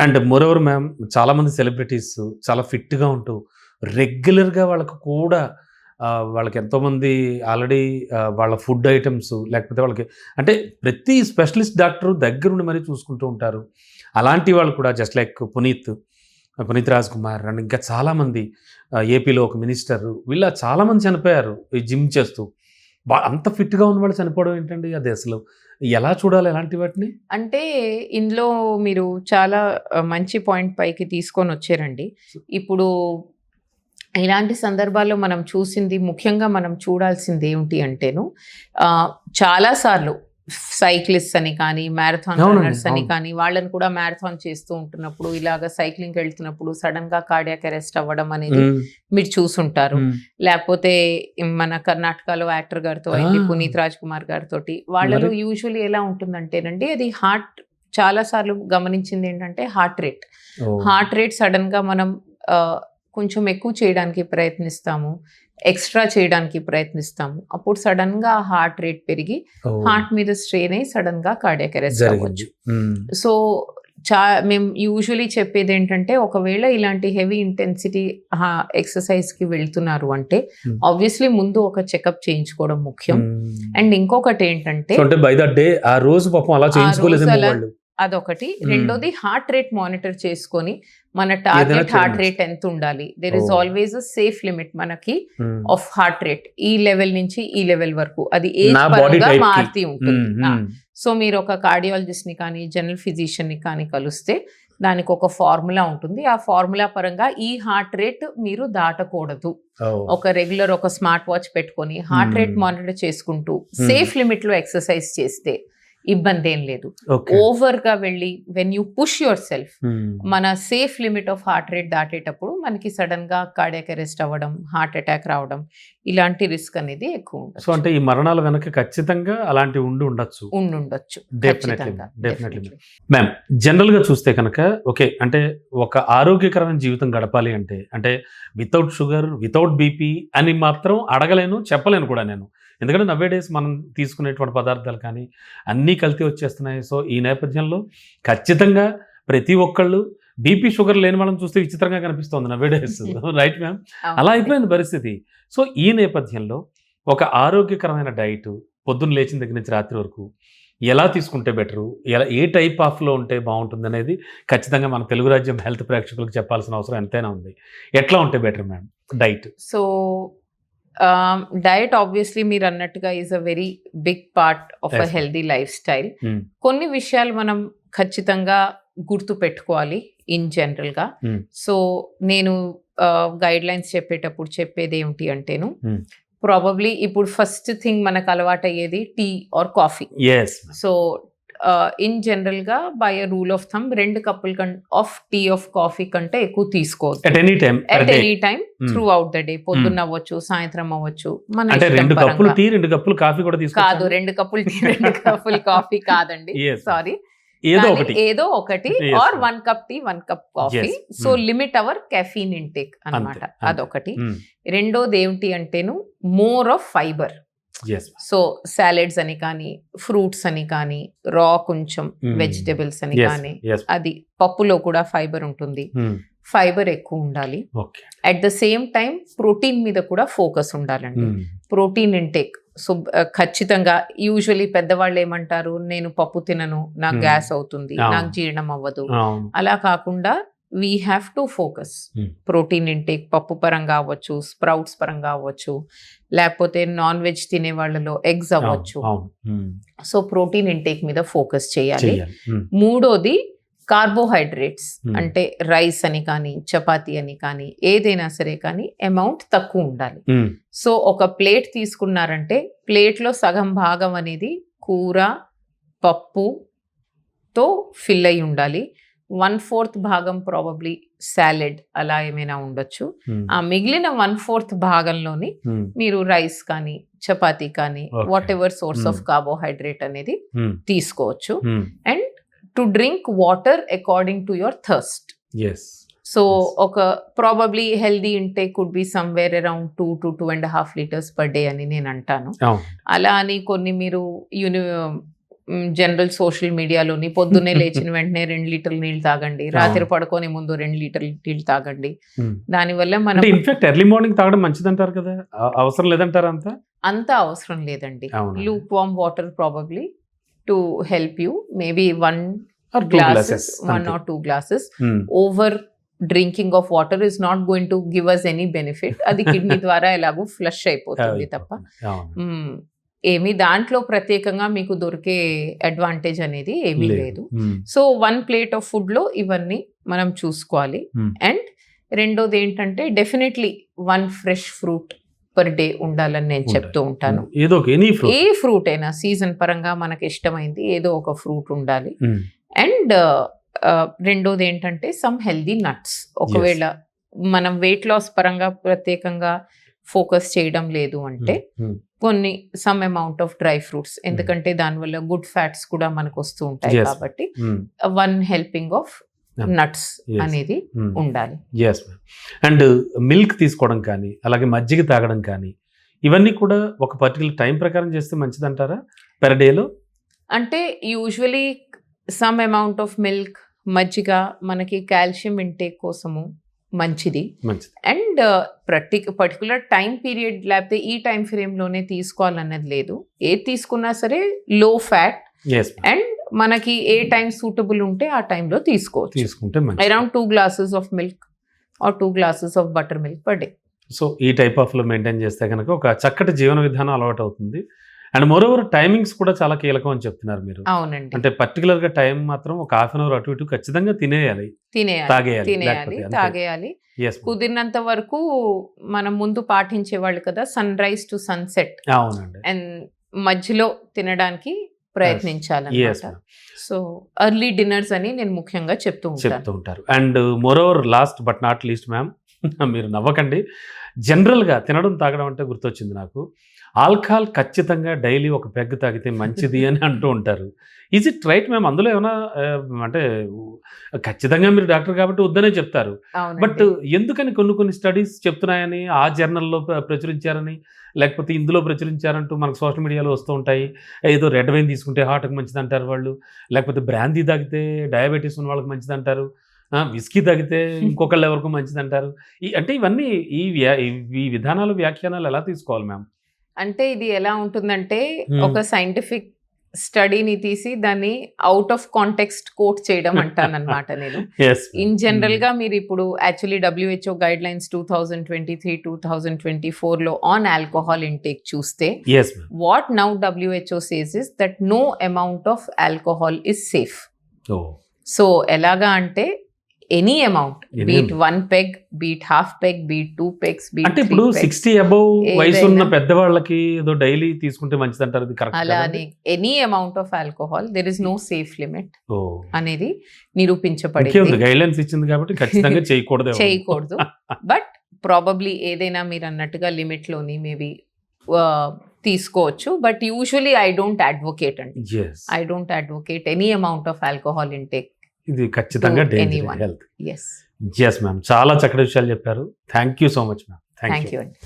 And moreover ma'am చాలామంది celebrities చాలా ఫిట్‌గా ఉంటూ రెగ్యులర్‌గా వాళ్ళకి కూడా వాళ్ళకి ఎంతోమంది ఆల్రెడీ వాళ్ళ ఫుడ్ ఐటెమ్స్ లేకపోతే వాళ్ళకి అంటే ప్రతి స్పెషలిస్ట్ డాక్టరు దగ్గరుండి మరీ చూసుకుంటూ ఉంటారు. అలాంటి వాళ్ళు కూడా just like Puneeth Raj Kumar and ఇంకా చాలామంది ఏపీలో ఒక మినిస్టర్ వీళ్ళ చాలామంది చనిపోయారు ఈ జిమ్ చేస్తూ. అంత ఫిట్‌గా ఉన్నవాళ్ళు చనిపోవడం ఏంటండి? అది అసలు ఎలా చూడాలి అలాంటి వాటిని? అంటే ఇందులో మీరు చాలా మంచి పాయింట్ పైకి తీసుకొనొచ్చారండి. ఇప్పుడు ఇలాంటి సందర్భాల్లో మనం చూసింది ముఖ్యంగా మనం చూడాల్సిందేమిటి అంటేను చాలా సార్లు సైక్లిస్ట్ అని కానీ, మ్యారథాన్ రన్నర్స్ అని కానీ వాళ్ళని కూడా మ్యారథాన్ చేస్తూ ఉంటున్నప్పుడు ఇలాగ సైక్లింగ్‌కి వెళ్తున్నప్పుడు సడెన్‌గా కార్డియాక్ అరెస్ట్ అవ్వడం అనేది మీరు చూసుంటారు. లేకపోతే మన కర్ణాటకలో యాక్టర్ గారితో అయింది, పునీత్ రాజ్ కుమార్ గారితోటి. వాళ్ళలో యూజువల్లీ ఎలా ఉంటుందంటేనండి అది చాలా సార్లు గమనించింది ఏంటంటే హార్ట్ రేట్ సడెన్‌గా మనం కొంచెం ఎక్కువ చేయడానికి ప్రయత్నిస్తాము, ఎక్స్ట్రా చేయడానికి ప్రయత్నిస్తాము. అప్పుడు సడన్ గా హార్ట్ రేట్ పెరిగి హార్ట్ మీద స్ట్రెయిన్ అయ్యి సడన్ గా కార్డియాక్ అరెస్ట్ అవ్వచ్చు. సో మేము యూజువలీ చెప్పేది ఏంటంటే ఒకవేళ ఇలాంటి హెవీ ఇంటెన్సిటీ ఎక్సర్సైజ్ కి వెళ్తున్నారు అంటే ఆబ్వియస్లీ ముందు ఒక చెకప్ చేయించుకోవడం ముఖ్యం. అండ్ ఇంకొకటి ఏంటంటే ఆ రోజు పాపం అలా చేయించుకోలేదు. అదొకటి. రెండోది హార్ట్ రేట్ మానిటర్ చేసుకొని మన టార్గెట్ హార్ట్ రేట్ ఎంత ఉండాలి. There is always a safe limit మనకి ఆఫ్ హార్ట్ రేట్. ఈ లెవెల్ నుంచి ఈ లెవెల్ వరకు అది ఏజ్ పరంగా మారుతూ ఉంటుంది. సో మీరు ఒక కార్డియాలజిస్ట్ ని కానీ జనరల్ ఫిజిషియన్ ని కానీ కలిస్తే దానికి ఒక ఫార్ములా ఉంటుంది. ఆ ఫార్ములా పరంగా ఈ హార్ట్ రేట్ మీరు దాటకూడదు. ఒక రెగ్యులర్ ఒక స్మార్ట్ వాచ్ పెట్టుకొని హార్ట్ రేట్ మానిటర్ చేసుకుంటూ సేఫ్ లిమిట్ లో ఎక్సర్సైజ్ చేస్తే ఇబ్బంది ఏం లేదు. ఓవర్ గా వెళ్ళి when you push yourself మన safe limit of heart rate దాటేటప్పుడు మనకి సడన్ గా కార్డియాక్ అరెస్ట్ అవ్వడం, హార్ట్ అటాక్ రావడం ఇలాంటి రిస్క్ అనేది ఎక్కువ ఉంటుంది. సో అంటే ఈ మరణాల వెనక ఖచ్చితంగా అలాంటి ఉండొచ్చు. Definitely ma'am. జనరల్ గా చూస్తే కనుక ఓకే అంటే ఒక ఆరోగ్యకరమైన జీవితం గడపాలి అంటే వితౌట్ షుగర్, వితౌట్ బీపీ అని మాత్రం అడగలేను, చెప్పలేను కూడా నేను. ఎందుకంటే నవ్వే డేస్ మనం తీసుకునేటువంటి పదార్థాలు కానీ అన్నీ కల్తీ వచ్చేస్తున్నాయి. సో ఈ నేపథ్యంలో ఖచ్చితంగా ప్రతి ఒక్కళ్ళు బీపీ షుగర్ లేని వాళ్ళని చూస్తే విచిత్రంగా కనిపిస్తుంది నవ్వే డేస్. Right ma'am? అలా అయిపోయింది పరిస్థితి. సో ఈ నేపథ్యంలో ఒక ఆరోగ్యకరమైన డైట్ పొద్దున్న లేచిన దగ్గర నుంచి రాత్రి వరకు ఎలా తీసుకుంటే బెటరు, ఏ టైప్ ఆఫ్లో ఉంటే బాగుంటుంది అనేది ఖచ్చితంగా మన తెలుగు రాజ్యం హెల్త్ ప్రేక్షకులకు చెప్పాల్సిన అవసరం ఎంతైనా ఉంది. ఎట్లా ఉంటే better ma'am diet? So diet obviously మీరు అన్నట్టుగా is a very big part of a healthy lifestyle. కొన్ని విషయాలు మనం ఖచ్చితంగా గుర్తు పెట్టుకోవాలి ఇన్ జనరల్ గా. సో నేను గైడ్ లైన్స్ చెప్పేటప్పుడు చెప్పేది ఏమిటి అంటేను ప్రాబబ్లీ ఇప్పుడు ఫస్ట్ థింగ్ మనకు అలవాటు అయ్యేది tea or coffee. So in general గా by a rule of thumb 2 కప్పుల ఆఫ్ టీ ఆఫ్ కాఫీ కంటే ఎక్కువ తీసుకోవద్దు at any time through out the day. పొద్దున్న అవ్వచ్చు, సాయంత్రం అవ్వచ్చు, మన 2 కప్పులు టీ 2 కప్పులు కాఫీ కూడా కాదు. 2 కప్పులు టీ 2 కప్పులు కాఫీ కాదండి, సారీ, ఏదో ఒకటి or 1 cup tea 1 cup coffee. So limit our caffeine intake అన్నమాట. అదొకటి. రెండోది ఏమిటి అంటేను more of fibre. So salads అని కానీ, ఫ్రూట్స్ అని కానీ, రా కొంచెం వెజిటబుల్స్ అని కానీ, అది పప్పులో కూడా ఫైబర్ ఉంటుంది. ఫైబర్ ఎక్కువ ఉండాలి. At the same time protein మీద కూడా ఫోకస్ ఉండాలండి. Protein intake. సో ఖచ్చితంగా యూజువలీ పెద్దవాళ్ళు ఏమంటారు, నేను పప్పు తినను, నాకు గ్యాస్ అవుతుంది, నాకు జీర్ణం అవ్వదు. అలా కాకుండా we have to focus protein intake. పప్పు పరంగా అవ్వచ్చు, స్ప్రౌట్స్ పరంగా అవ్వచ్చు, లేకపోతే నాన్ వెజ్ తినే వాళ్ళలో ఎగ్స్ అవ్వచ్చు. సో ప్రోటీన్ ఇంటేక్ మీద ఫోకస్ చేయాలి. మూడోది కార్బోహైడ్రేట్స్, అంటే రైస్ అని కానీ, చపాతీ అని కానీ, ఏదైనా సరే కానీ అమౌంట్ తక్కువ ఉండాలి. సో ఒక ప్లేట్ తీసుకున్నారంటే ప్లేట్లో సగం భాగం అనేది కూర, పప్పుతో ఫిల్ అయి ఉండాలి. 1/4 భాగం ప్రాబబ్లీ సాలెడ్ అలా ఏమైనా ఉండొచ్చు. ఆ మిగిలిన 1/4 భాగంలోని మీరు రైస్ కానీ, చపాతీ కానీ, whatever source of carbohydrate అనేది తీసుకోవచ్చు. And to drink water according to your thirst. So ఒక probably healthy intake could be somewhere around 2 to 2.5 liters per day అని నేను అంటాను. అలా అని కొన్ని మీరు జనరల్ సోషల్ మీడియాలోని పొద్దున్నే లేచిన వెంటనే 2 లీటర్ల నీళ్ళు తాగండి, రాత్రి పడుకొని ముందు 2 లీటర్ల నీళ్ళు తాగండి. దానివల్ల మనం ఇన్ఫాక్ట్ ఎర్లీ మార్నింగ్ తాగడం మంచిది అంటారు కదా, అవసరం లేదంటారా? అంత అవసరం లేదండి. Lukewarm water probably to help you, maybe 1 or 2 glasses. Over drinking of water is not going to give us any benefit. అది కిడ్నీ ద్వారా ఎలాగో ఫ్లష్ అయిపోతుంది తప్ప ఏమి దాంట్లో ప్రత్యేకంగా మీకు దొరికే అడ్వాంటేజ్ అనేది ఏమీ లేదు. సో 1 plate ఆఫ్ ఫుడ్ లో ఇవన్నీ మనం చూసుకోవాలి. అండ్ రెండోది ఏంటంటే definitely 1 fresh fruit per day ఉండాలని నేను చెప్తూ ఉంటాను. ఏ ఫ్రూట్ అయినా సీజన్ పరంగా మనకి ఇష్టమైంది ఏదో ఒక ఫ్రూట్ ఉండాలి. అండ్ రెండోది ఏంటంటే సమ్ హెల్దీ నట్స్. ఒకవేళ మనం వెయిట్ లాస్ పరంగా ప్రత్యేకంగా ఫోకస్ చేయడం లేదు అంటే కొన్ని some amount of dry fruits, ఎందుకంటే దానివల్ల గుడ్ ఫ్యాట్స్ కూడా మనకు వస్తూ ఉంటాయి కాబట్టి 1 helping ఆఫ్ నట్స్ అనేది ఉండాలి. అండ్ మిల్క్ తీసుకోవడం కానీ అలాగే మజ్జిగ తాగడం కానీ ఇవన్నీ కూడా ఒక పర్టికులర్ టైం ప్రకారం చేస్తే మంచిది అంటారా పెర్ డేలో? అంటే usually some amount of milk, మజ్జిగ మనకి కాల్షియం ఇంటేక్ కోసము మంచిది. అండ్ పర్టికులర్ టైం పీరియడ్ లేకపోతే ఈ టైం ఫ్రేమ్ లోనే తీసుకోవాలన్నది లేదు. ఏది తీసుకున్నా సరే లో ఫ్యాట్ అండ్ మనకి ఏ టైం సూటబుల్ ఉంటే ఆ టైంలో తీసుకోవచ్చు. Around 2 glasses of milk are 2 glasses of butter milk per day. So ఈ టైప్ ఆఫ్ లో మెయింటైన్ చేస్తే కనుక ఒక చక్కటి జీవన విధానం అలవాటు అవుతుంది. అండ్ మోరోవర్ టైమింగ్స్ కూడా చాలా కీలకం అని చెప్తున్నారు మీరు. అవునండి. అంటే పర్టికులర్ గా టైం మాత్రం ఒక ½ hour అటు ఇటు ఖచ్చితంగా తినేయాలి, తాగేయాలి. కుదిరినంత వరకు మనం ముందు పాటించేవాళ్ళు కదా, సన్ రైజ్ టు సన్సెట్. అవునండి. అండ్ మధ్యలో తినడానికి ప్రయత్నించాలన్నమాట. సో ఎర్లీ డిన్నర్స్ అని నేను ముఖ్యంగా చెప్తూ ఉంటారు. And moreover last but not least ma'am, మీరు నవ్వకండి, జనరల్గా తినడం తాగడం అంటే గుర్తొచ్చింది నాకు. ఆల్కహాల్ ఖచ్చితంగా డైలీ ఒక పెగ్ తాగితే మంచిది అని అంటూ ఉంటారు. Is it right ma'am? అందులో ఏమైనా అంటే ఖచ్చితంగా మీరు డాక్టర్ కాబట్టి వద్దనే చెప్తారు, బట్ ఎందుకని కొన్ని స్టడీస్ చెప్తున్నాయని, ఆ జర్నల్లో ప్రచురించారని, లేకపోతే ఇందులో ప్రచురించారంటూ మనకు సోషల్ మీడియాలో వస్తూ ఉంటాయి. ఏదో రెడ్ వైన్ తీసుకుంటే హార్ట్కి మంచిది అంటారు వాళ్ళు, లేకపోతే బ్రాందీ తాగితే డయాబెటీస్ ఉన్న వాళ్ళకి మంచిది అంటారు, విస్కీ తాగితే ఇంకొకళ్ళు ఎవరికి మంచిది అంటారు. అంటే ఇవన్నీ ఈ విధానాలు, వ్యాఖ్యానాలు ఎలా తీసుకోవాలి మ్యామ్? అంటే ఇది ఎలా ఉంటుందంటే ఒక సైంటిఫిక్ స్టడీని తీసి దాన్ని అవుట్ ఆఫ్ కాంటెక్స్ట్ కోట్ చేయడం అంటానన్నమాట నేను. ఇన్ జనరల్ గా మీరు ఇప్పుడు యాక్చువల్లీ WHO గైడ్ లైన్స్ 2023-2024 లో ఆన్ ఆల్కహాల్ ఇంటేక్ చూస్తే what now WHO says is that no amount of alcohol is safe. So ఎలాగా అంటే any amount, be it 1 peg, be it ½ peg, be it 2 pegs, be it 3 pegs. అంటే ఇప్పుడు 60 above వయసు ఉన్న పెద్దవాళ్ళకి ఏదో డైలీ తీసుకుంటే మంచిది అంటారు, అది కరెక్ట్? అలానే any amount of alcohol there is no safe limit అనేది నిరూపించబడింది. గైడ్లైన్స్ ఇచ్చింది కాబట్టి ఖచ్చితంగా చేయకూడదు. బట్ ప్రాబబ్లీ ఏదైనా మీరు అన్నట్టుగా లిమిట్ లోని మేబీ తీసుకోవచ్చు. But usually I don't advocate అండి, I don't advocate any amount of alcohol intake. ఇది ఖచ్చితంగా డేంజర్ హెల్త్. yes ma'am, చాలా చక్కటి విషయాలు చెప్పారు. Thank you so much ma'am. Thank you అండి.